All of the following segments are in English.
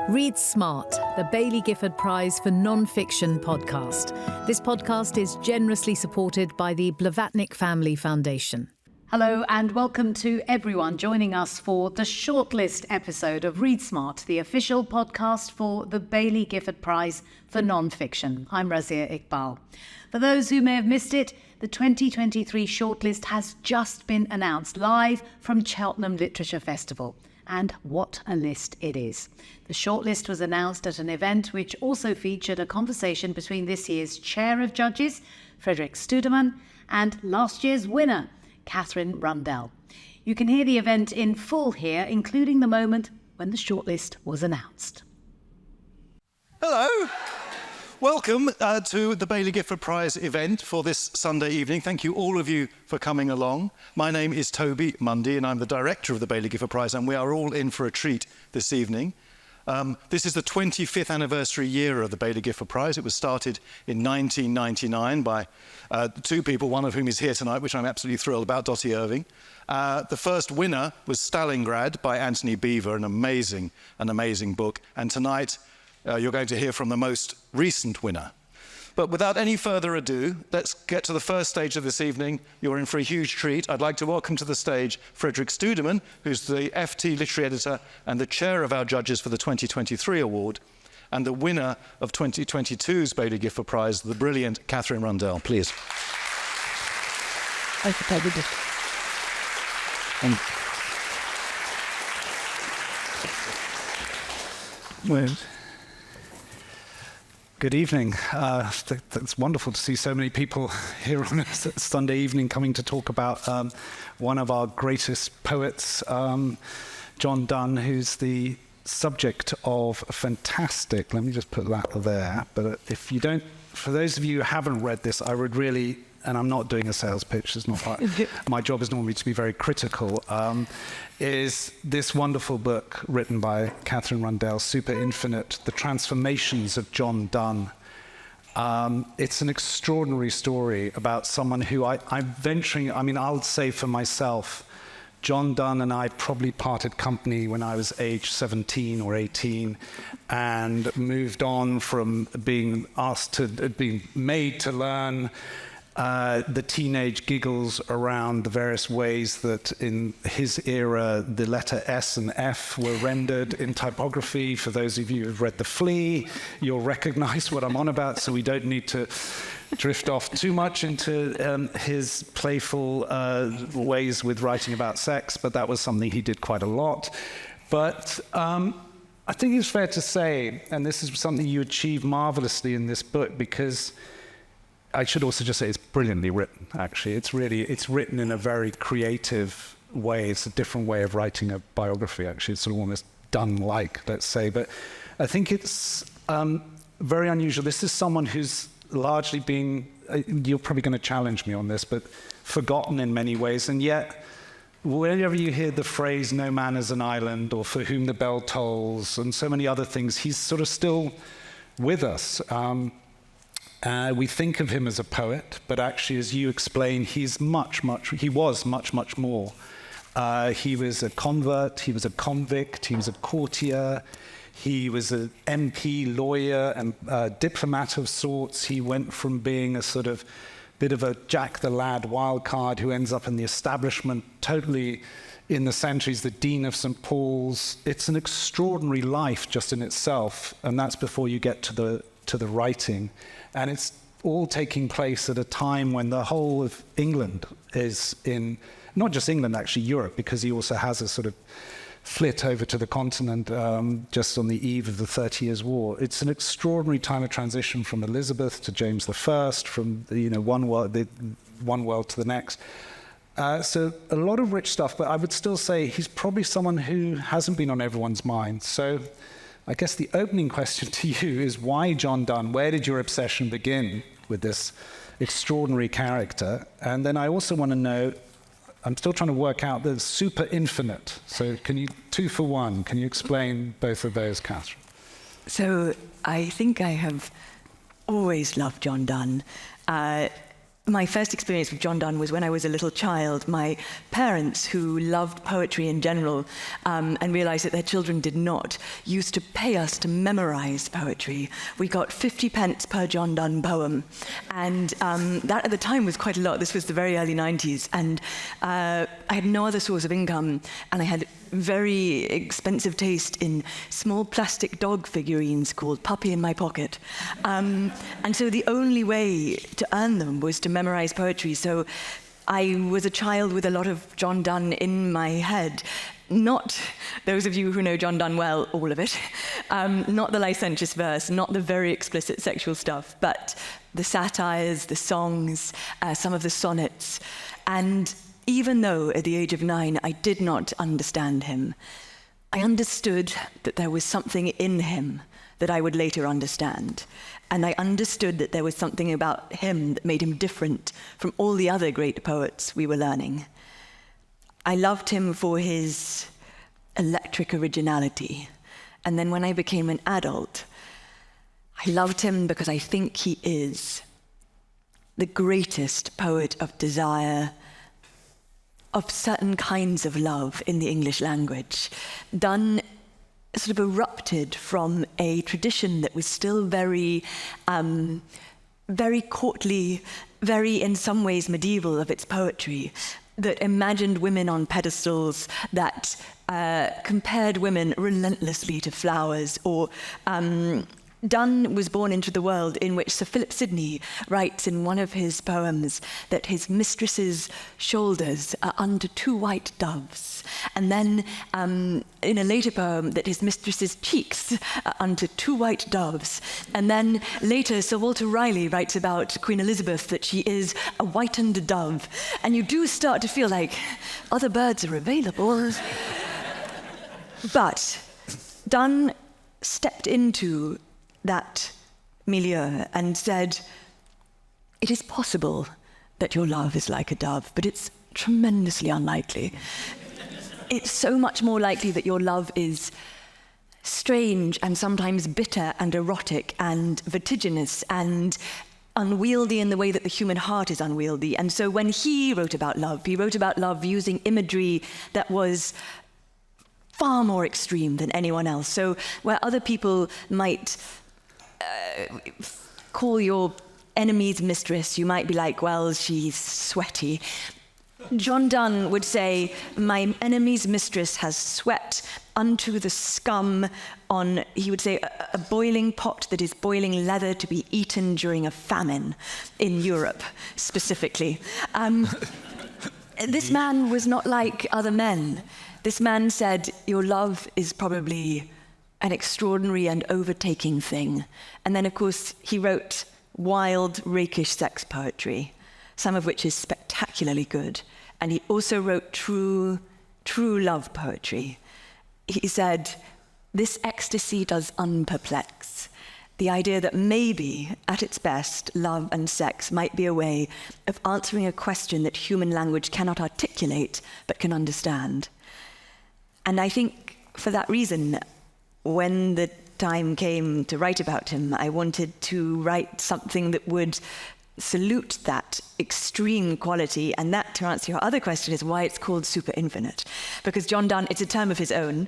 Read Smart, the Baillie Gifford Prize for Non-Fiction podcast. This podcast is generously supported by the Blavatnik Family Foundation. Hello and welcome to everyone joining us for the Shortlist episode of Read Smart, the official podcast for the Baillie Gifford Prize for Non-Fiction. I'm Razia Iqbal. For those who may have missed it, the 2023 Shortlist has just been announced live from Cheltenham Literature Festival. And what a list it is. The shortlist was announced at an event which also featured a conversation between this year's chair of judges, Frederick Studemann, and last year's winner, Katherine Rundell. You can hear the event in full here, including the moment when the shortlist was announced. Hello. Welcome to the Baillie Gifford Prize event for this Sunday evening. Thank you, all of you, for coming along. My name is Toby Mundy, and I'm the director of the Baillie Gifford Prize, and we are all in for a treat this evening. This is the 25th anniversary year of the Baillie Gifford Prize. It was started in 1999 by two people, one of whom is here tonight, which I'm absolutely thrilled about, Dottie Irving. The first winner was Stalingrad by Anthony Beevor, an amazing book. And tonight, you're going to hear from the most recent winner. But without any further ado, let's get to the first stage of this evening. You're in for a huge treat. I'd like to welcome to the stage Frederick Studemann, who's the FT literary editor and the chair of our judges for the 2023 award, and the winner of 2022's Baillie Gifford Prize, the brilliant Katherine Rundell. Please. Good evening. It's wonderful to see so many people here on a Sunday evening coming to talk about one of our greatest poets, John Donne, who's the subject of a fantastic, let me just put that there, but if you don't, for those of you who haven't read this, I would really, and I'm not doing a sales pitch, it's not my job is normally to be very critical, is this wonderful book written by Katherine Rundell, Super Infinite, The Transformations of John Donne. It's an extraordinary story about someone who I'll say for myself, John Donne and I probably parted company when I was age 17 or 18 and moved on from being made to learn the teenage giggles around the various ways that in his era the letter S and F were rendered in typography. For those of you who've read The Flea, you'll recognize what I'm on about, so we don't need to drift off too much into his playful ways with writing about sex, but that was something he did quite a lot. But I think it's fair to say, and this is something you achieve marvelously in this book, because I should also just say it's brilliantly written, actually. It's written in a very creative way. It's a different way of writing a biography, actually. It's sort of almost Donne-like, let's say. But I think it's very unusual. This is someone who's largely been, you're probably going to challenge me on this, but forgotten in many ways. And yet, whenever you hear the phrase, no man is an island, or for whom the bell tolls, and so many other things, he's sort of still with us. We think of him as a poet, but actually, as you explain, he was much more. He was a convert, he was a convict, he was a courtier, he was an MP, lawyer, and diplomat of sorts. He went from being a sort of bit of a Jack the Lad wild card who ends up in the establishment, totally in the centre. He's the Dean of St. Paul's. It's an extraordinary life just in itself, and that's before you get to the writing. And it's all taking place at a time when the whole of England is in, not just England, actually Europe, because he also has a sort of flit over to the continent just on the eve of the 30 Years' War. It's an extraordinary time of transition from Elizabeth to James I, from one world to the next. So a lot of rich stuff, but I would still say he's probably someone who hasn't been on everyone's mind. So I guess the opening question to you is, why John Donne? Where did your obsession begin with this extraordinary character? And then I also want to know, I'm still trying to work out the super infinite. So can you, 2 for 1, can you explain both of those, Katherine? So I think I have always loved John Donne. My first experience with John Donne was when I was a little child. My parents, who loved poetry in general and realized that their children did not, used to pay us to memorize poetry. We got 50 pence per John Donne poem. And that at the time was quite a lot. This was the very early 90s. And I had no other source of income. And I had very expensive taste in small plastic dog figurines called Puppy in My Pocket. And so the only way to earn them was to memorize poetry. So I was a child with a lot of John Donne in my head. Not, those of you who know John Donne well, all of it. Not the licentious verse, not the very explicit sexual stuff, but the satires, the songs, some of the sonnets. And even though at the age of 9 I did not understand him, I understood that there was something in him that I would later understand. And I understood that there was something about him that made him different from all the other great poets we were learning. I loved him for his electric originality. And then when I became an adult, I loved him because I think he is the greatest poet of desire, of certain kinds of love in the English language. Dunn sort of erupted from a tradition that was still very courtly, very, in some ways, medieval of its poetry, that imagined women on pedestals, that compared women relentlessly to flowers, or Donne was born into the world in which Sir Philip Sidney writes in one of his poems that his mistress's shoulders are under 2 white doves. And then in a later poem that his mistress's cheeks are under 2 white doves. And then later Sir Walter Raleigh writes about Queen Elizabeth that she is a whitened dove. And you do start to feel like other birds are available. But Donne stepped into that milieu and said, it is possible that your love is like a dove, but it's tremendously unlikely. It's so much more likely that your love is strange and sometimes bitter and erotic and vertiginous and unwieldy in the way that the human heart is unwieldy. And so when he wrote about love using imagery that was far more extreme than anyone else. So where other people might call your enemy's mistress, you might be like, well, she's sweaty. John Donne would say, my enemy's mistress has sweat unto the scum on, he would say, a boiling pot that is boiling leather to be eaten during a famine in Europe, specifically. This man was not like other men. This man said, your love is probably an extraordinary and overtaking thing. And then, of course, he wrote wild, rakish sex poetry, some of which is spectacularly good. And he also wrote true love poetry. He said, this ecstasy does unperplex. The idea that maybe, at its best, love and sex might be a way of answering a question that human language cannot articulate, but can understand. And I think, for that reason, when the time came to write about him, I wanted to write something that would salute that extreme quality. And that, to answer your other question, is why it's called super infinite. Because John Donne, it's a term of his own.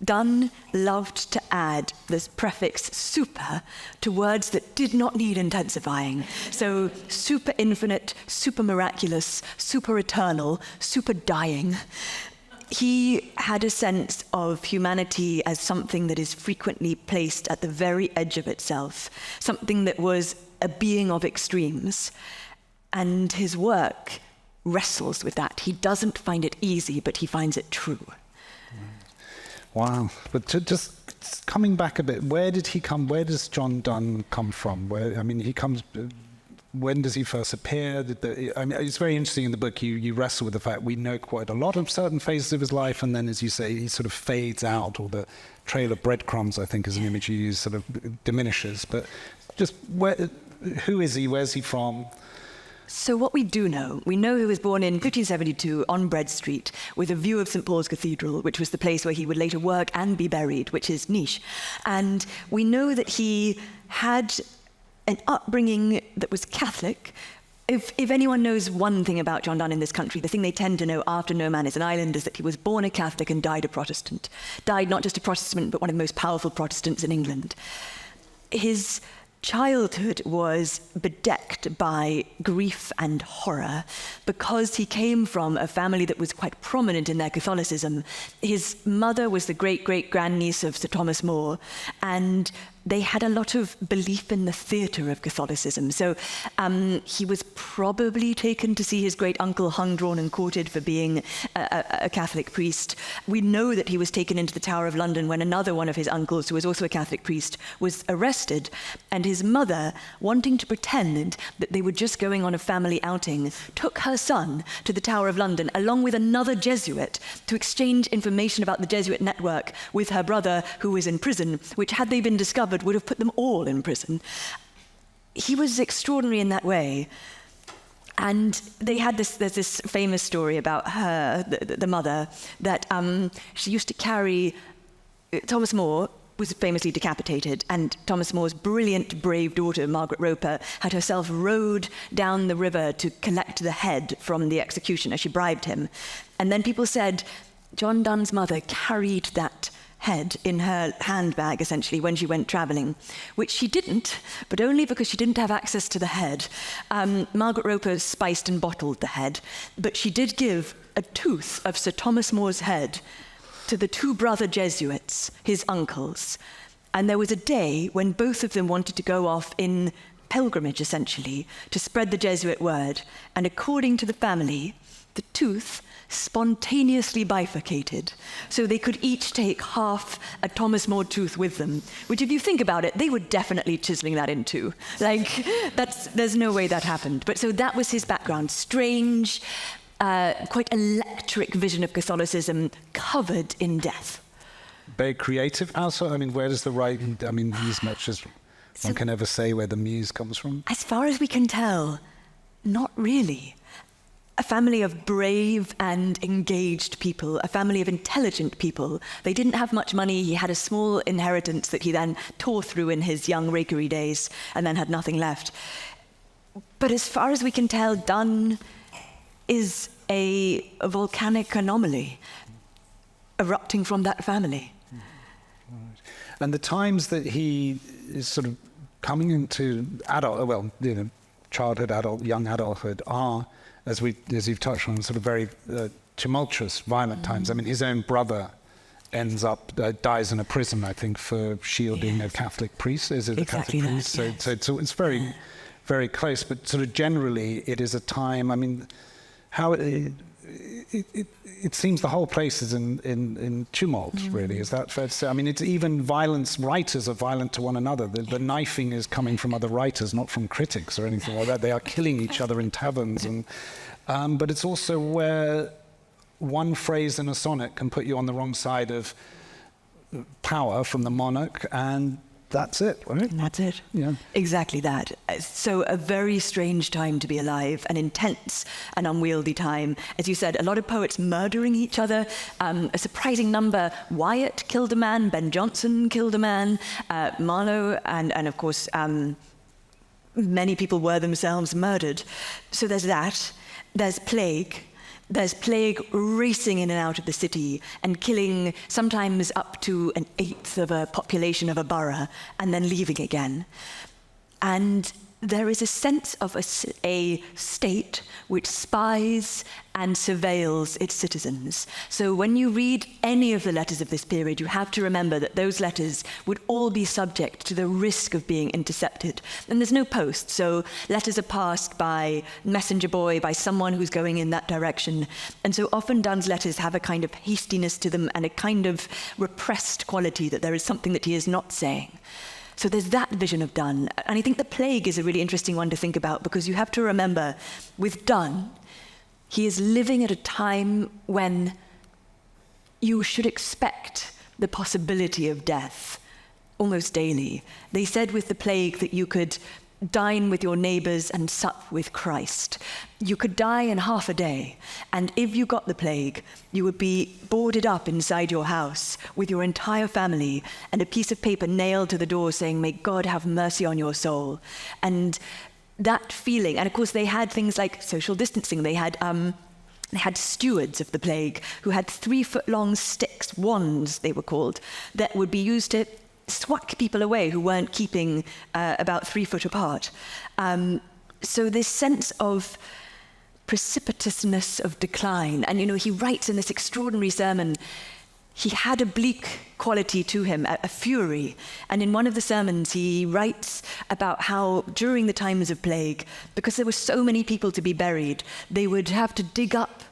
Donne loved to add this prefix super to words that did not need intensifying. So super infinite, super miraculous, super eternal, super dying. He had a sense of humanity as something that is frequently placed at the very edge of itself, something that was a being of extremes. And his work wrestles with that. He doesn't find it easy, but he finds it true. Wow. But just coming back a bit, where did he come? Where does John Donne come from? He comes. When does he first appear? It's very interesting in the book. You wrestle with the fact we know quite a lot of certain phases of his life, and then, as you say, he sort of fades out, or the trail of breadcrumbs, I think, is an image you use, sort of diminishes. But just who is he? Where's he from? So what we do know, we know he was born in 1572 on Bread Street with a view of St. Paul's Cathedral, which was the place where he would later work and be buried, which is Nice. And we know that he had an upbringing that was Catholic, If anyone knows one thing about John Donne in this country, the thing they tend to know after No Man is an Island is that he was born a Catholic and died a Protestant. Died not just a Protestant, but one of the most powerful Protestants in England. His childhood was bedecked by grief and horror because he came from a family that was quite prominent in their Catholicism. His mother was the great-great-grandniece of Sir Thomas More, and they had a lot of belief in the theatre of Catholicism. So he was probably taken to see his great-uncle hung, drawn and quartered for being a Catholic priest. We know that he was taken into the Tower of London when another one of his uncles, who was also a Catholic priest, was arrested. And his mother, wanting to pretend that they were just going on a family outing, took her son to the Tower of London along with another Jesuit to exchange information about the Jesuit network with her brother, who was in prison, which, had they been discovered, would have put them all in prison. He was extraordinary in that way. And there's this famous story about her, the mother, that she used to carry, Thomas More was famously decapitated, and Thomas More's brilliant, brave daughter, Margaret Roper, had herself rowed down the river to collect the head from the executioner. She bribed him. And then people said, John Donne's mother carried that head in her handbag, essentially, when she went travelling, which she didn't, but only because she didn't have access to the head. Margaret Roper spiced and bottled the head, but she did give a tooth of Sir Thomas More's head to the two brother Jesuits, his uncles. And there was a day when both of them wanted to go off in pilgrimage, essentially, to spread the Jesuit word. And according to the family, the tooth spontaneously bifurcated, so they could each take half a Thomas More tooth with them, which, if you think about it, they were definitely chiseling that in two. There's no way that happened. But so that was his background. Strange, quite electric vision of Catholicism covered in death. Very creative also. I mean, where does the writing, as much as one can ever say where the muse comes from? As far as we can tell, not really. A family of brave and engaged people, a family of intelligent people. They didn't have much money. He had a small inheritance that he then tore through in his young rakery days and then had nothing left. But as far as we can tell, Dunn is a volcanic anomaly erupting from that family. And the times that he is sort of coming into childhood, young adulthood are, as you've touched on, sort of very tumultuous, violent times. I mean, his own brother dies in a prison, I think, for shielding a Catholic priest. Is it exactly a Catholic priest? Yes. So it's very, very close. But sort of generally, it is a time. I mean, how it seems the whole place is in tumult. Really, is that fair to say? I mean, it's even violence. Writers are violent to one another. The knifing is coming from other writers, not from critics or anything like that. They are killing each other in taverns, but it's also where one phrase in a sonnet can put you on the wrong side of power from the monarch, and that's it, right? And that's it. Yeah. Exactly that. So a very strange time to be alive, an intense and unwieldy time. As you said, a lot of poets murdering each other, a surprising number. Wyatt killed a man, Ben Jonson killed a man, Marlowe, and of course, many people were themselves murdered. So there's that. There's plague. There's plague racing in and out of the city and killing sometimes up to 1/8 of a population of a borough and then leaving again. And there is a sense of a state which spies and surveils its citizens. So when you read any of the letters of this period, you have to remember that those letters would all be subject to the risk of being intercepted. And there's no post, so letters are passed by messenger boy, by someone who's going in that direction. And so often Dunn's letters have a kind of hastiness to them and a kind of repressed quality, that there is something that he is not saying. So there's that vision of Dunn. And I think the plague is a really interesting one to think about, because you have to remember, with Dunn, he is living at a time when you should expect the possibility of death almost daily. They said with the plague that you could dine with your neighbours and sup with Christ. You could die in half a day, and if you got the plague, you would be boarded up inside your house with your entire family and a piece of paper nailed to the door saying, "May God have mercy on your soul." And that feeling, and of course they had things like social distancing. They had stewards of the plague who had 3-foot-long sticks, wands they were called, that would be used to swack people away who weren't keeping about 3 foot apart. So this sense of precipitousness of decline, and he writes in this extraordinary sermon, he had a bleak quality to him, a fury. And in one of the sermons, he writes about how during the times of plague, because there were so many people to be buried, they would have to dig up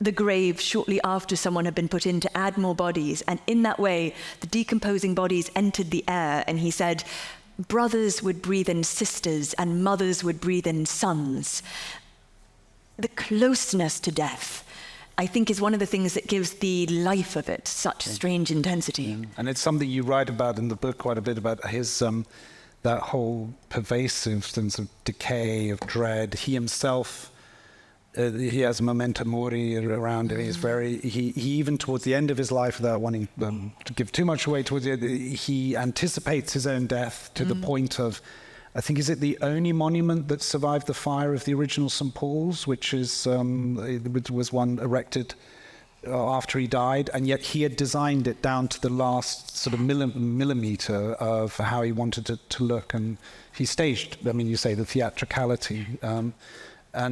the grave shortly after someone had been put in to add more bodies. And in that way, the decomposing bodies entered the air. And he said, brothers would breathe in sisters and mothers would breathe in sons. The closeness to death, I think, is one of the things that gives the life of it such strange intensity. Yeah. And it's something you write about in the book quite a bit, about his that whole pervasive sense of decay, of dread. He himself, he has memento mori around him. He's he even towards the end of his life, without wanting to give too much away, towards the end, he anticipates his own death to the point of, I think, is it the only monument that survived the fire of the original St. Paul's, which is was one erected after he died, and yet he had designed it down to the last sort of millimeter of how he wanted it to look, and he staged, you say, the theatricality, and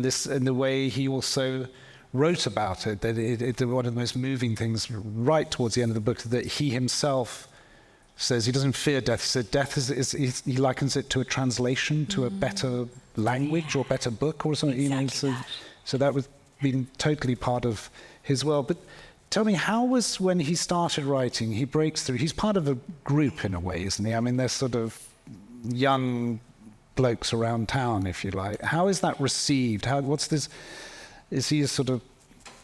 the way he also wrote about it, that one of the most moving things right towards the end of the book, that he himself says he doesn't fear death. He said death he likens it to a translation, to a better language or better book or something. Exactly so that was been totally part of his world. But tell me, how was when he started writing? He breaks through. He's part of a group in a way, isn't he? They're sort of young blokes around town, if you like. How is that received? What's this? Is he a sort of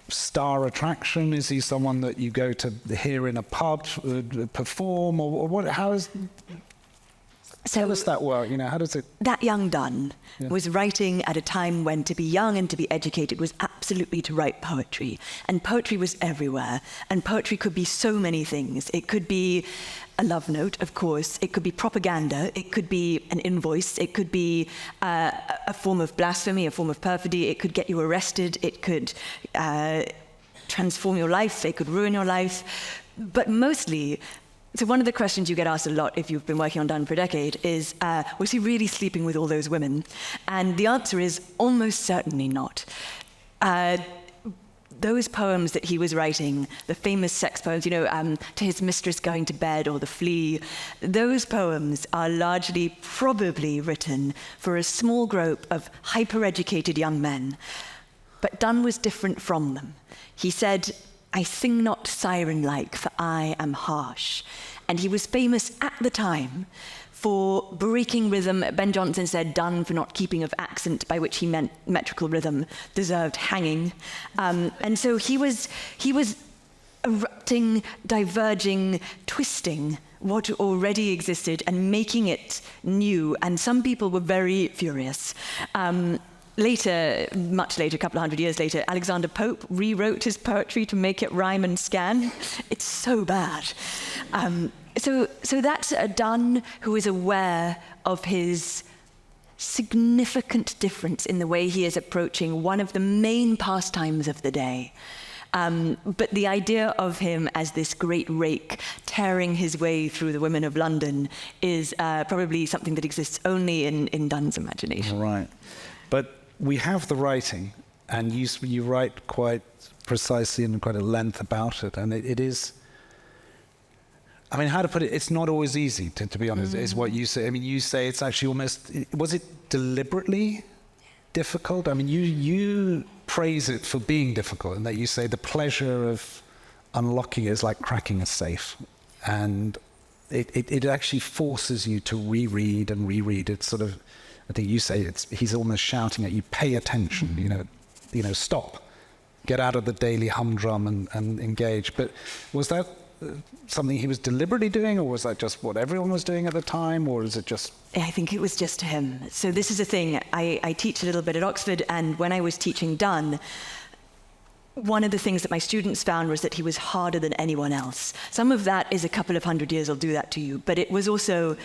star attraction? Is he someone that you go to hear in a pub perform, or what? How does that work? How does it? That young Dunn was writing at a time when to be young and to be educated was absolutely to write poetry, and poetry was everywhere. And poetry could be so many things. It could be a love note, of course. It could be propaganda. It could be an invoice. It could be a form of blasphemy, a form of perfidy. It could get you arrested. It could transform your life. It could ruin your life. But mostly, so one of the questions you get asked a lot if you've been working on Dunn for a decade is, was he really sleeping with all those women? And the answer is almost certainly not. Those poems that he was writing, the famous sex poems, To His Mistress Going to Bed or The Flea, those poems are largely probably written for a small group of hyper-educated young men. But Dunn was different from them. He said, I sing not siren-like, for I am harsh. And he was famous at the time for breaking rhythm. Ben Jonson said Dunn, for not keeping of accent, by which he meant metrical rhythm, deserved hanging. And so he was erupting, diverging, twisting what already existed and making it new. And some people were very furious. Later, much later, a couple of hundred years later, Alexander Pope rewrote his poetry to make it rhyme and scan. It's so bad. So that's a Dunn who is aware of his significant difference in the way he is approaching one of the main pastimes of the day. But the idea of him as this great rake tearing his way through the women of London is probably something that exists only in Dunn's imagination. Right. But we have the writing, and you write quite precisely and quite at length about it, and it is... how to put it, it's not always easy, to be honest, is what you say. You say it's actually almost... Was it deliberately difficult? You praise it for being difficult, and that you say the pleasure of unlocking it is like cracking a safe. And it actually forces you to reread and reread. It's sort of... I think you say he's almost shouting at you, pay attention, stop. Get out of the daily humdrum and engage. But was that something he was deliberately doing, or was that just what everyone was doing at the time, or is it just... I think it was just him. So this is a thing. I teach a little bit at Oxford, and when I was teaching Dunn, one of the things that my students found was that he was harder than anyone else. Some of that is a couple of 100 years will do that to you, but it was also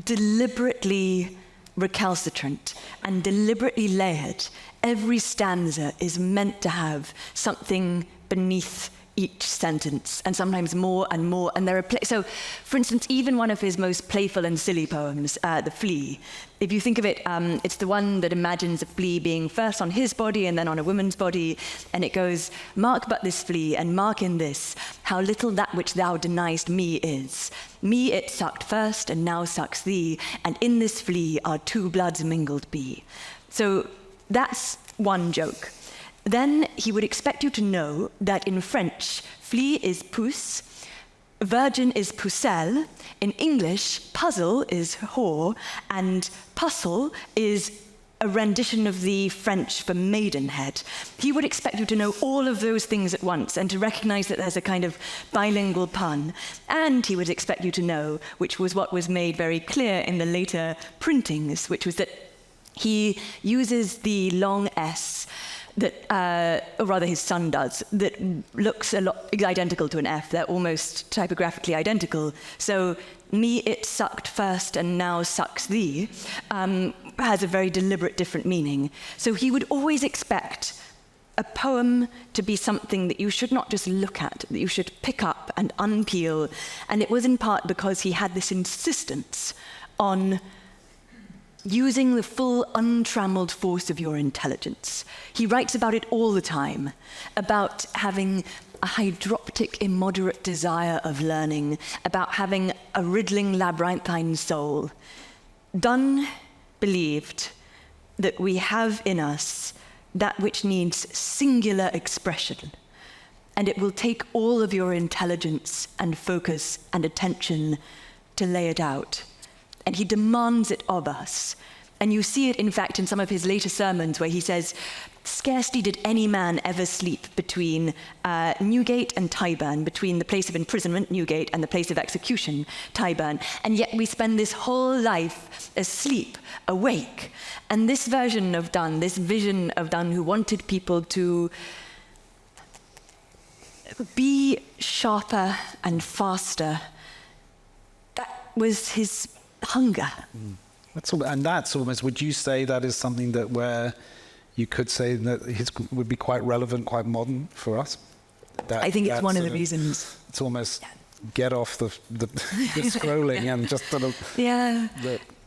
deliberately recalcitrant, and deliberately layered. Every stanza is meant to have something beneath each sentence, and sometimes more and more. And there are so, for instance, even one of his most playful and silly poems, The Flea, if you think of it, it's the one that imagines a flea being first on his body and then on a woman's body, and it goes, "Mark but this flea, and mark in this, how little that which thou deniest me is. Me it sucked first, and now sucks thee, and in this flea our two bloods mingled be." So that's one joke. Then he would expect you to know that in French, flea is pouce, virgin is pucelle, in English, puzzle is whore, and puzzle is a rendition of the French for maidenhead. He would expect you to know all of those things at once and to recognize that there's a kind of bilingual pun. And he would expect you to know, which was what was made very clear in the later printings, which was that he uses the long S that, or rather his son does, that looks a lot identical to an F. They're almost typographically identical. So, me it sucked first and now sucks thee, has a very deliberate different meaning. So he would always expect a poem to be something that you should not just look at, that you should pick up and unpeel. And it was in part because he had this insistence on using the full, untrammeled force of your intelligence. He writes about it all the time, about having a hydroptic, immoderate desire of learning, about having a riddling, labyrinthine soul. Dunn believed that we have in us that which needs singular expression, and it will take all of your intelligence and focus and attention to lay it out. And he demands it of us. And you see it, in fact, in some of his later sermons where he says, "Scarcely did any man ever sleep between Newgate and Tyburn, between the place of imprisonment, Newgate, and the place of execution, Tyburn. And yet we spend this whole life asleep, awake." And this version of Donne, this vision of Donne who wanted people to be sharper and faster, that was his hunger. That's almost, would you say that is something that where you could say that his would be quite relevant, quite modern for us? I think it's one of the reasons. It's almost get off the scrolling and just sort of... Yeah,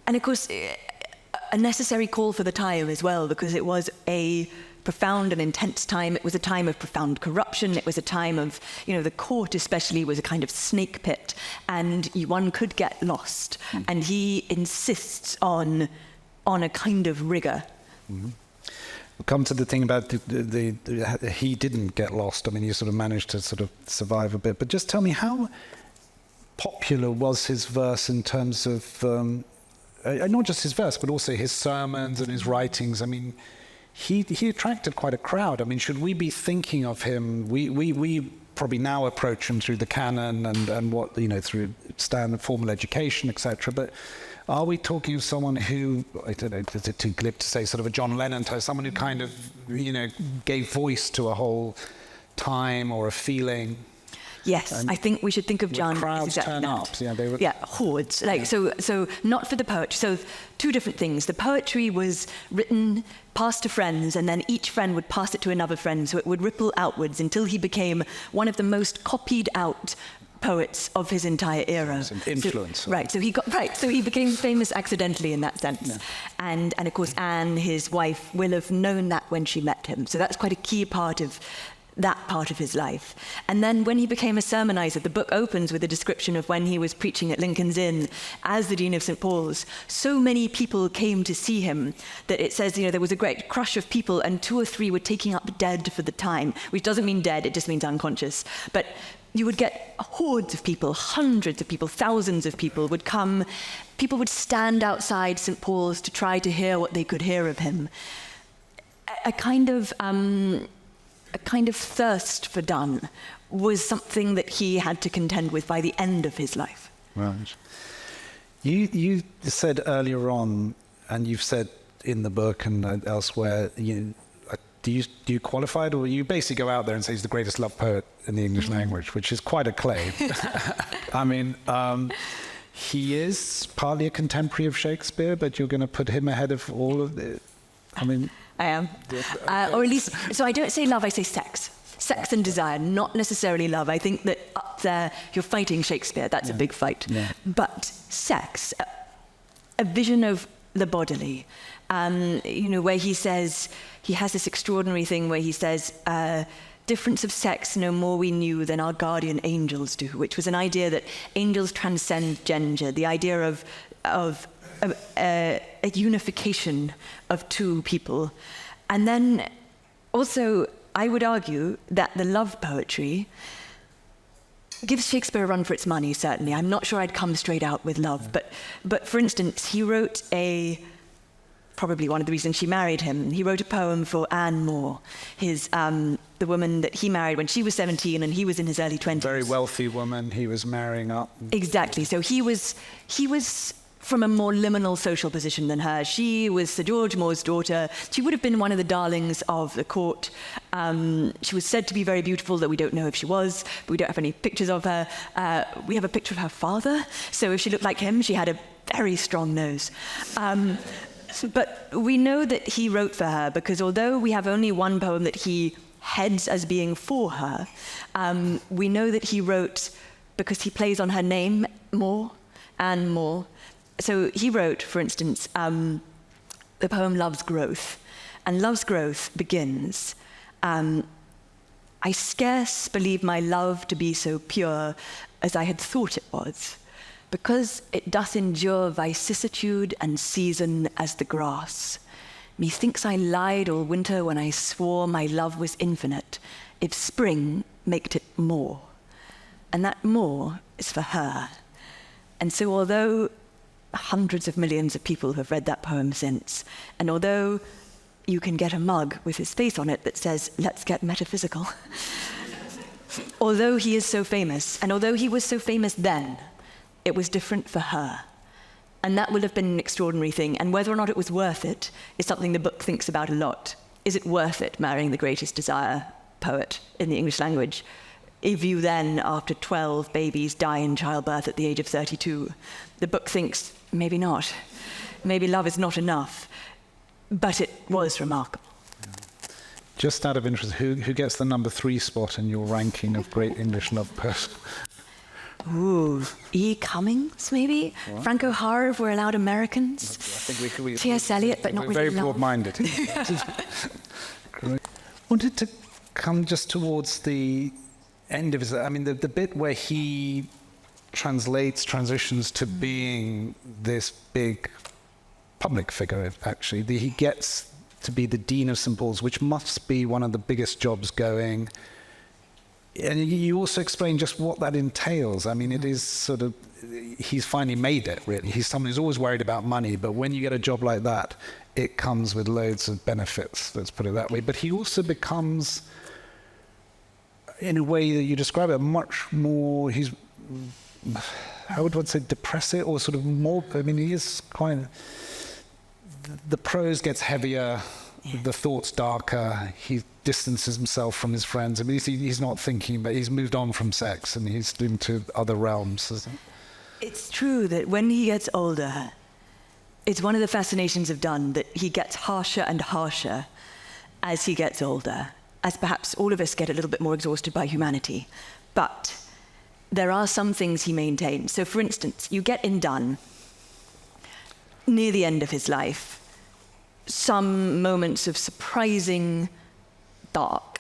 and of course, a necessary call for the time as well, because it was a profound and intense time. It was a time of profound corruption. It was a time of, the court especially was a kind of snake pit, and one could get lost. And he insists on a kind of rigor. Mm-hmm. We'll come to the thing about he didn't get lost. I mean, he sort of managed to sort of survive a bit. But just tell me, how popular was his verse in terms of, not just his verse, but also his sermons and his writings? I mean, he attracted quite a crowd. I mean, should we be thinking of him? We probably now approach him through the canon and what, through standard formal education, etc. But are we talking of someone who, I don't know, is it too glib to say, sort of a John Lennon type, someone who kind of, gave voice to a whole time or a feeling? Yes, I think we should think of John. Crowds turn up. Yeah, hordes. So not for the poetry. So two different things. The poetry was written, passed to friends, and then each friend would pass it to another friend, so it would ripple outwards until he became one of the most copied out poets of his entire era. It's an influence. So he became famous accidentally in that sense. Yeah. And of course Anne, his wife, will have known that when she met him. So that's quite a key part of that part of his life. And then when he became a sermonizer, the book opens with a description of when he was preaching at Lincoln's Inn as the Dean of St. Paul's. So many people came to see him that it says, there was a great crush of people and 2 or 3 were taking up dead for the time, which doesn't mean dead, it just means unconscious. But you would get hordes of people, hundreds of people, thousands of people would come. People would stand outside St. Paul's to try to hear what they could hear of him. A kind of thirst for Donne was something that he had to contend with by the end of his life. Right. You said earlier on, and you've said in the book and elsewhere, do you qualify it, or you basically go out there and say he's the greatest love poet in the English language, which is quite a claim. I mean, he is partly a contemporary of Shakespeare, but you're going to put him ahead of all of the... I mean... I am. Or at least, so I don't say love, I say sex. Sex and desire, not necessarily love. I think that up there, you're fighting Shakespeare. That's a big fight. Yeah. But sex, a vision of the bodily, where he says, he has this extraordinary thing where he says, difference of sex no more we knew than our guardian angels do, which was an idea that angels transcend gender, the idea of a unification of two people. And then also, I would argue that the love poetry gives Shakespeare a run for its money, certainly. I'm not sure I'd come straight out with love, but for instance, he wrote probably one of the reasons she married him, he wrote a poem for Anne Moore, the woman that he married when she was 17 and he was in his early 20s. Very wealthy woman he was marrying up. Exactly, so he was from a more liminal social position than her. She was Sir George Moore's daughter. She would have been one of the darlings of the court. She was said to be very beautiful, though we don't know if she was. But we don't have any pictures of her. We have a picture of her father. So if she looked like him, she had a very strong nose. But we know that he wrote for her because although we have only one poem that he heads as being for her, we know that he wrote because he plays on her name, Moore, Anne Moore. So he wrote, for instance, the poem Love's Growth. And Love's Growth begins, I scarce believe my love to be so pure as I had thought it was, because it doth endure vicissitude and season as the grass. Methinks I lied all winter when I swore my love was infinite, if spring maked it more. And that more is for her. And so although hundreds of millions of people have read that poem since, and although you can get a mug with his face on it that says, let's get metaphysical, although he is so famous, and although he was so famous then, it was different for her. And that will have been an extraordinary thing, and whether or not it was worth it is something the book thinks about a lot. Is it worth it, marrying the greatest desire poet in the English language? If you then, after 12 babies, die in childbirth at the age of 32, the book thinks, maybe not. Maybe love is not enough. But it was remarkable. Just out of interest, who gets the number 3 spot in your ranking of great English love poets? Ooh, E. Cummings, maybe? What? Frank O'Hara, if we're allowed Americans. I think we T.S. Eliot, but not really very broad-minded. Wanted to come just towards the end of his... I mean, the bit where he transitions to being this big public figure, actually. He gets to be the Dean of St. Paul's, which must be one of the biggest jobs going. And you also explain just what that entails. I mean, it is sort of, he's finally made it, really. He's someone who's always worried about money, but when you get a job like that, it comes with loads of benefits, let's put it that way. But he also becomes, in a way that you describe it, much more, he's, how would one say, depressive, or sort of more, I mean, he is quite, the prose gets heavier, the thoughts darker, he distances himself from his friends. I mean, he's not thinking, but he's moved on from sex and he's into other realms. It's true that when he gets older, it's one of the fascinations of Donne that he gets harsher and harsher as he gets older, as perhaps all of us get a little bit more exhausted by humanity. But there are some things he maintains. So, for instance, you get in Dunn, near the end of his life, some moments of surprising dark.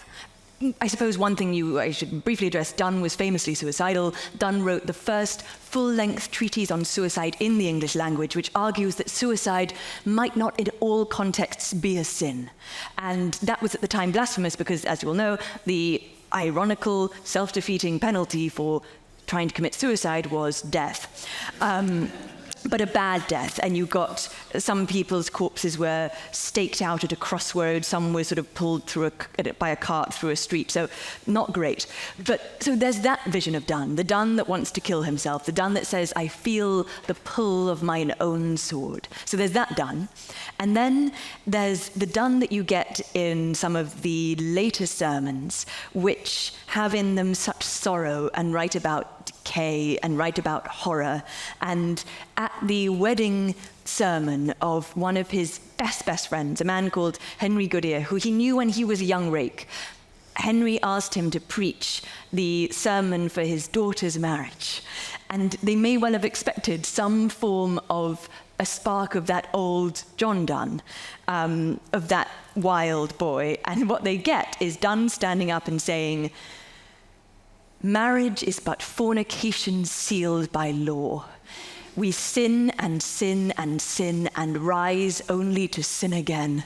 I suppose one thing I should briefly address, Donne was famously suicidal. Donne wrote the first full-length treatise on suicide in the English language, which argues that suicide might not in all contexts be a sin. And that was at the time blasphemous because, as you will know, the ironical, self-defeating penalty for trying to commit suicide was death. But a bad death, and you got some people's corpses were staked out at a crossroad, some were sort of pulled through by a cart through a street, so not great. But so there's that vision of Donne, the Donne that wants to kill himself, the Donne that says, I feel the pull of mine own sword. So there's that Donne. And then there's the Donne that you get in some of the later sermons, which have in them such sorrow and write about about decay and write about horror. And at the wedding sermon of one of his best friends, a man called Henry Goodyear, who he knew when he was a young rake, Henry asked him to preach the sermon for his daughter's marriage. And they may well have expected some form of a spark of that old John Donne, of that wild boy. And what they get is Donne standing up and saying, "Marriage is but fornication sealed by law. We sin and sin and sin and rise only to sin again.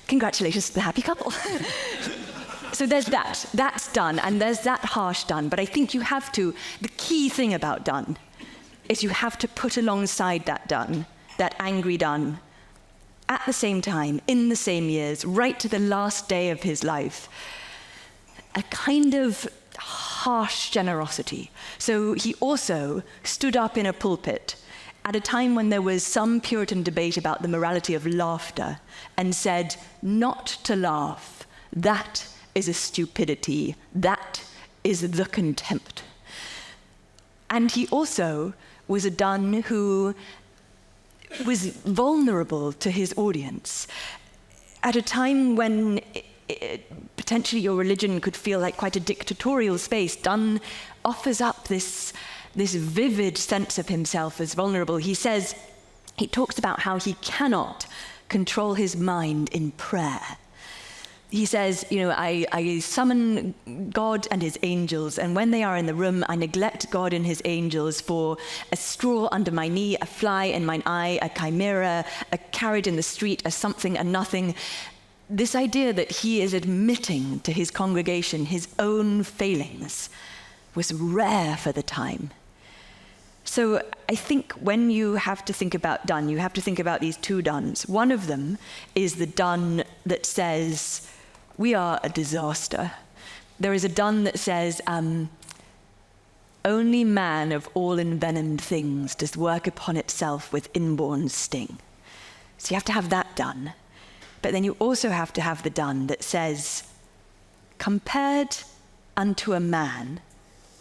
Congratulations to the happy couple." So there's that. That's Donne, and there's that harsh Donne. But I think you have to, the key thing about Donne is you have to put alongside that Donne, that angry Donne, at the same time, in the same years, right to the last day of his life, a kind of harsh generosity. So he also stood up in a pulpit at a time when there was some Puritan debate about the morality of laughter and said, "Not to laugh, that is a stupidity, that is the contempt." And he also was a Donne who was vulnerable to his audience. At a time when potentially your religion could feel like quite a dictatorial space, Donne offers up this vivid sense of himself as vulnerable. He talks about how he cannot control his mind in prayer. He says, I summon God and his angels, and when they are in the room, I neglect God and his angels for a straw under my knee, a fly in mine eye, a chimera, a carriage in the street, a something, a nothing. This idea that he is admitting to his congregation his own failings was rare for the time. So I think when you have to think about Donne, you have to think about these two Donnes. One of them is the Donne that says, we are a disaster. There is a Donne that says, only man of all envenomed things does work upon itself with inborn sting. So you have to have that Donne. But then you also have to have the Donne that says, compared unto a man,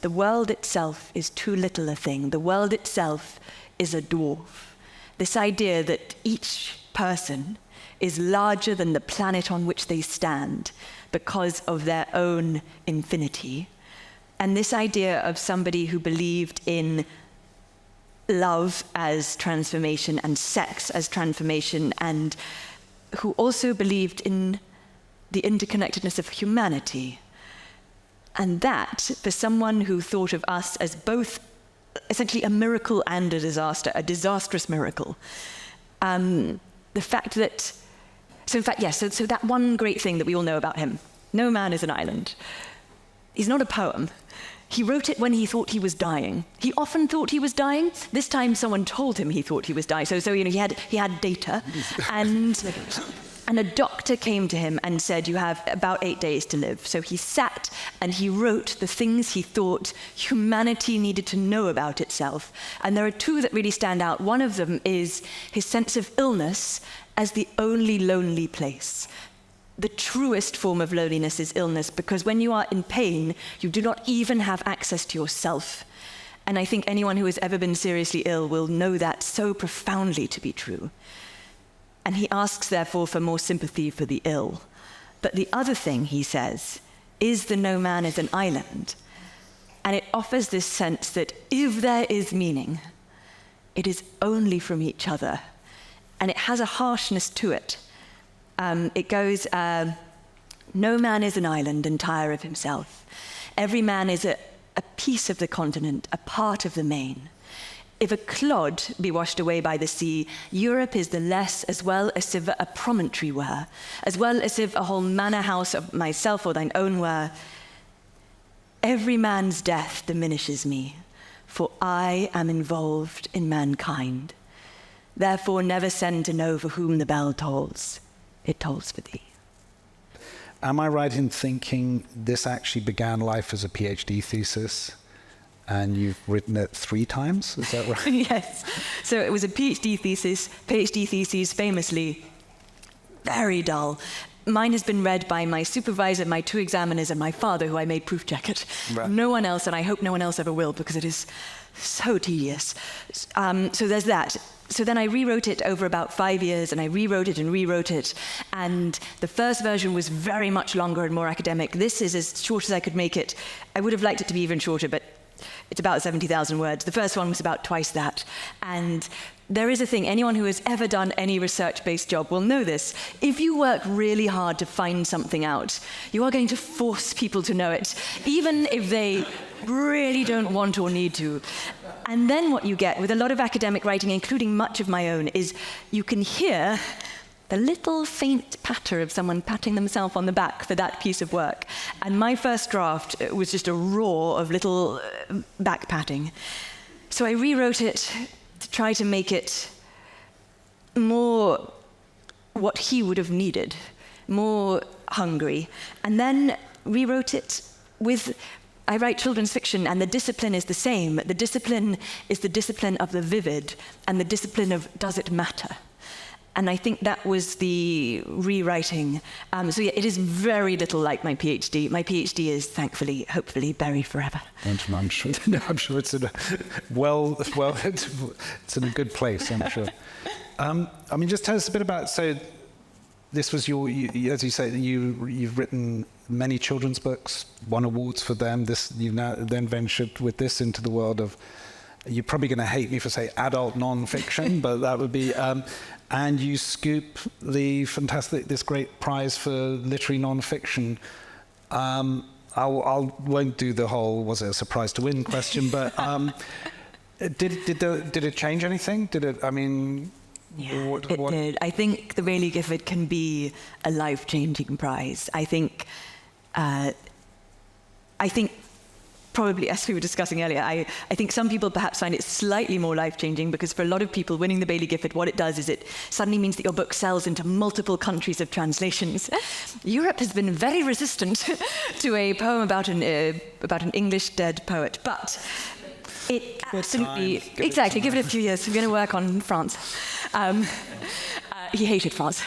the world itself is too little a thing. The world itself is a dwarf. This idea that each person is larger than the planet on which they stand because of their own infinity. And this idea of somebody who believed in love as transformation and sex as transformation, and who also believed in the interconnectedness of humanity. And that, for someone who thought of us as both essentially a miracle and a disaster, a disastrous miracle, the fact that, so that one great thing that we all know about him, no man is an island. He's not a poem. He wrote it when he thought he was dying. He often thought he was dying. This time someone told him he thought he was dying. So he had data. And a doctor came to him and said, you have about 8 days to live. So he sat and he wrote the things he thought humanity needed to know about itself. And there are two that really stand out. One of them is his sense of illness as the only lonely place. The truest form of loneliness is illness, because when you are in pain, you do not even have access to yourself. And I think anyone who has ever been seriously ill will know that so profoundly to be true. And he asks, therefore, for more sympathy for the ill. But the other thing, he says, is the no man is an island. And it offers this sense that if there is meaning, it is only from each other. And it has a harshness to it. It goes, no man is an island entire of himself. Every man is a piece of the continent, a part of the main. If a clod be washed away by the sea, Europe is the less, as well as if a promontory were, as well as if a whole manor house of myself or thine own were. Every man's death diminishes me, for I am involved in mankind. Therefore never send to know for whom the bell tolls. It tolls for thee. Am I right in thinking this actually began life as a PhD thesis, and you've written it 3 times? Is that right? Yes. So it was a PhD thesis. PhD theses, famously, very dull. mine has been read by my supervisor, my 2 examiners, and my father, who I made proof check it. Right. No one else, and I hope no one else ever will, because it is so tedious. So there's that. So then I rewrote it over about 5 years, and I rewrote it and rewrote it. And the first version was very much longer and more academic. This is as short as I could make it. I would have liked it to be even shorter, but it's about 70,000 words. The first one was about twice that. And there is a thing, anyone who has ever done any research-based job will know this. If you work really hard to find something out, you are going to force people to know it, even if they really don't want or need to. And then what you get with a lot of academic writing, including much of my own, is you can hear the little faint patter of someone patting themselves on the back for that piece of work. And my first draft was just a roar of little back patting. So I rewrote it to try to make it more what he would have needed, more hungry. And then rewrote it with... I write children's fiction, and the discipline is the same. The discipline is the discipline of the vivid, and the discipline of does it matter? And I think that was the rewriting. So yeah, it is very little like my PhD. My PhD is, thankfully, hopefully, buried forever. I'm sure. I'm sure it's in a it's in a good place. I'm sure. I mean, just tell us a bit about. So, this was as you say, you've written many children's books, won awards for them. You've now then ventured with this into the world of. You're probably going to hate me for saying adult non-fiction, but that would be. And you scoop this great prize for literary non-fiction. I won't do the whole was it a surprise to win question, but did it change anything? Did it? I mean. Yeah, it did. I think the Baillie Gifford can be a life-changing prize. I think probably, as we were discussing earlier, I think some people perhaps find it slightly more life-changing because for a lot of people, winning the Baillie Gifford, what it does is it suddenly means that your book sells into multiple countries of translations. Europe has been very resistant to a poem about an English dead poet, but it absolutely... Exactly, give it a few years. We're going to work on France. He hated France.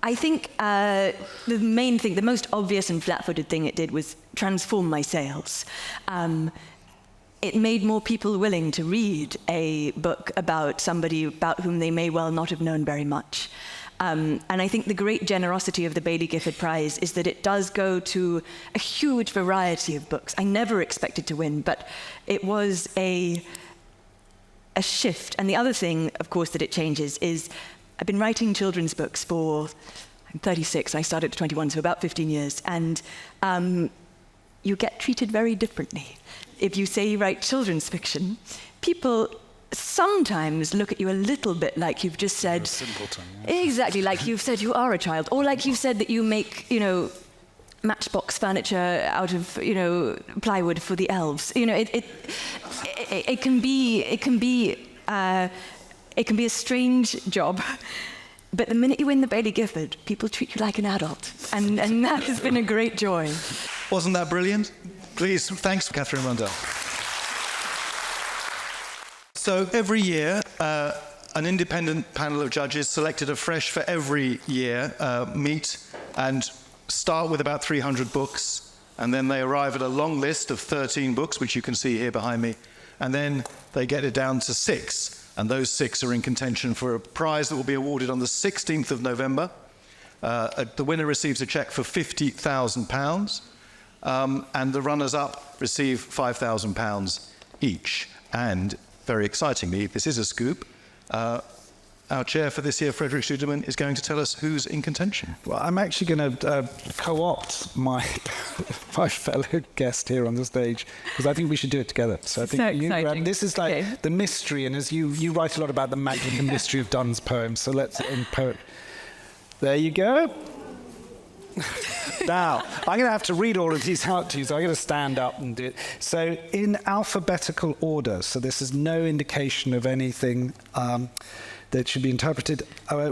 I think the main thing, the most obvious and flat-footed thing it did was transform my sales. It made more people willing to read a book about somebody about whom they may well not have known very much. And I think the great generosity of the Baillie Gifford Prize is that it does go to a huge variety of books. I never expected to win, but it was a shift. And the other thing, of course, that it changes is I've been writing children's books I'm 36, I started at 21, so about 15 years, and you get treated very differently. If you say you write children's fiction, people sometimes look at you a little bit like you've just said... You're a simpleton. Yeah. Exactly, like you've said you are a child, or like you've said that you make, matchbox furniture out of, plywood for the elves. It can be a strange job, but the minute you win the Baillie Gifford, people treat you like an adult, and that has been a great joy. Wasn't that brilliant? Please, thanks, Katherine Rundell. So every year, an independent panel of judges selected afresh for every year meet and start with about 300 books, and then they arrive at a long list of 13 books, which you can see here behind me, and then they get it down to 6. And those 6 are in contention for a prize that will be awarded on the 16th of November. The winner receives a cheque for £50,000, and the runners-up receive £5,000 each. And very excitingly, this is a scoop, our chair for this year, Frederick Studemann, is going to tell us who's in contention. Well, I'm actually going to co-opt my fellow guest here on the stage, because I think we should do it together. So I think this is like the mystery, and as you write a lot about the magic and mystery of Dunn's poems, so let's poet. There you go. Now, I'm going to have to read all of these out to you, so I'm going to stand up and do it. So in alphabetical order, so this is no indication of anything that should be interpreted.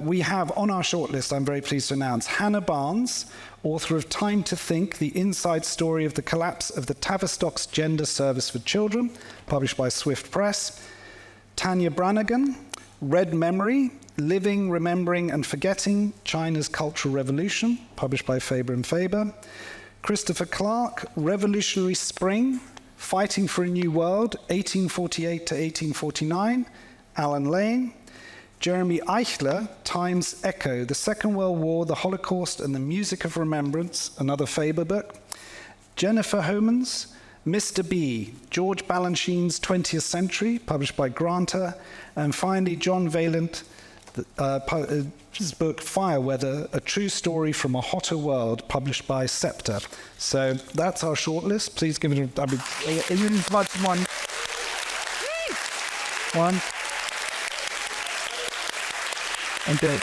We have on our shortlist, I'm very pleased to announce, Hannah Barnes, author of Time to Think, the inside story of the collapse of the Tavistock's Gender Service for Children, published by Swift Press. Tanya Brannigan, Red Memory, Living, Remembering and Forgetting China's Cultural Revolution, published by Faber and Faber. Christopher Clark, Revolutionary Spring, Fighting for a New World, 1848 to 1849, Alan Lane. Jeremy Eichler, Time's Echo, The Second World War, the Holocaust and the Music of Remembrance, another Faber book. Jennifer Homans, Mr. B, George Balanchine's 20th Century, published by Granta. And finally, John Vaillant, his book Fireweather, A True Story from a Hotter World, published by Scepter. So that's our shortlist. Please give it one. And good.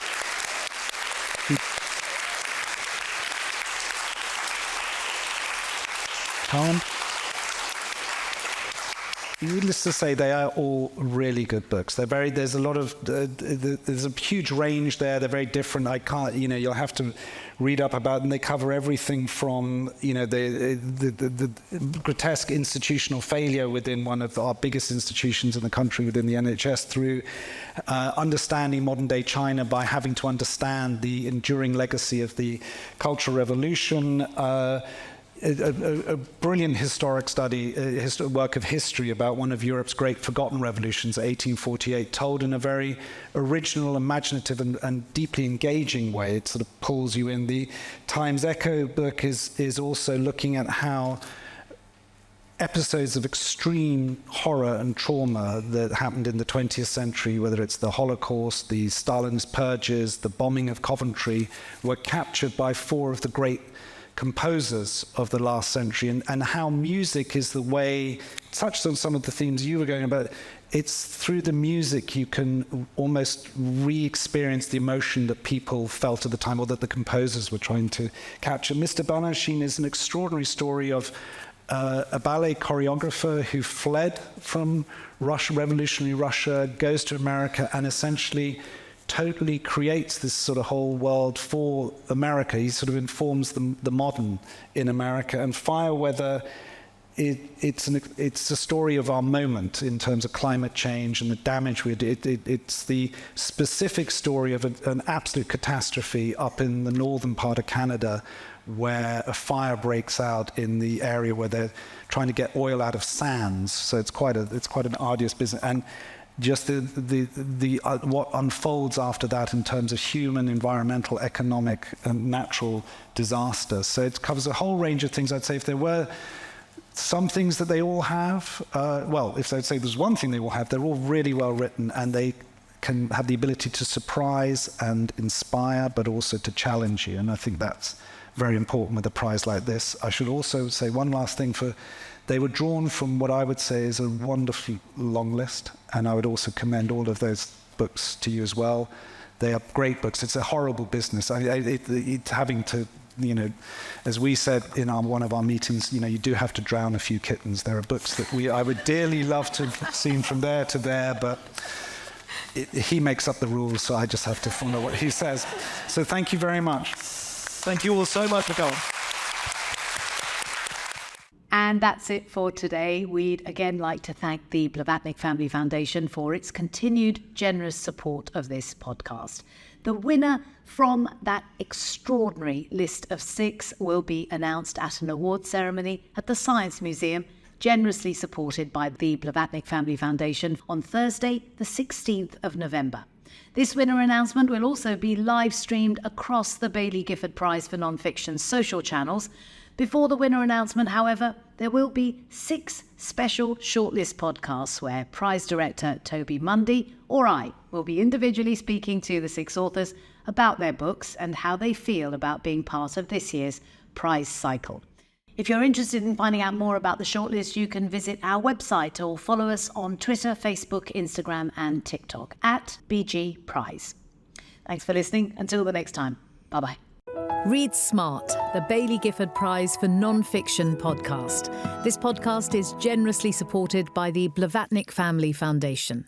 Tom? Needless to say, they are all really good books. There's a lot of, there's a huge range there. They're very different. You'll have to read up about them. They cover everything from, the grotesque institutional failure within one of our biggest institutions in the country, within the NHS, through understanding modern day China by having to understand the enduring legacy of the Cultural Revolution, a brilliant historic study, work of history about one of Europe's great forgotten revolutions, 1848, told in a very original, imaginative, and deeply engaging way. It sort of pulls you in. The Time's Echo book is also looking at how episodes of extreme horror and trauma that happened in the 20th century, whether it's the Holocaust, the Stalinist purges, the bombing of Coventry, were captured by four of the great composers of the last century, and how music is the way, touched on some of the themes you were going about. It's through the music you can almost re-experience the emotion that people felt at the time, or that the composers were trying to capture. Mr. Balanchine is an extraordinary story of a ballet choreographer who fled from Russia, revolutionary Russia, goes to America, and essentially totally creates this sort of whole world for America. He sort of informs the modern in America. And Fireweather, it's a story of our moment in terms of climate change and the damage we did. It's the specific story of an absolute catastrophe up in the northern part of Canada, where a fire breaks out in the area where they're trying to get oil out of sands. So it's quite an arduous business. And just what unfolds after that in terms of human, environmental, economic, and natural disaster. So it covers a whole range of things. I'd say if there were some things that they all have, if I'd say there's one thing they all have, they're all really well written, and they can have the ability to surprise and inspire, but also to challenge you. And I think that's very important with a prize like this. I should also say one last thing. They were drawn from what I would say is a wonderfully long list, and I would also commend all of those books to you as well. They are great books. It's a horrible business. It's having to, as we said in one of our meetings, you do have to drown a few kittens. There are books that I would dearly love to have seen from there to there, but he makes up the rules, so I just have to follow what he says. So thank you very much. Thank you all so much for coming. And that's it for today. We'd again like to thank the Blavatnik Family Foundation for its continued generous support of this podcast. The winner from that extraordinary list of 6 will be announced at an awards ceremony at the Science Museum, generously supported by the Blavatnik Family Foundation, on Thursday, the 16th of November. This winner announcement will also be live streamed across the Baillie Gifford Prize for Non-Fiction social channels. Before the winner announcement, however, there will be 6 special shortlist podcasts where prize director Toby Mundy or I will be individually speaking to the 6 authors about their books and how they feel about being part of this year's prize cycle. If you're interested in finding out more about the shortlist, you can visit our website or follow us on Twitter, Facebook, Instagram and TikTok at BG Prize. Thanks for listening. Until the next time. Bye-bye. Read Smart, the Baillie Gifford Prize for Non-Fiction podcast. This podcast is generously supported by the Blavatnik Family Foundation.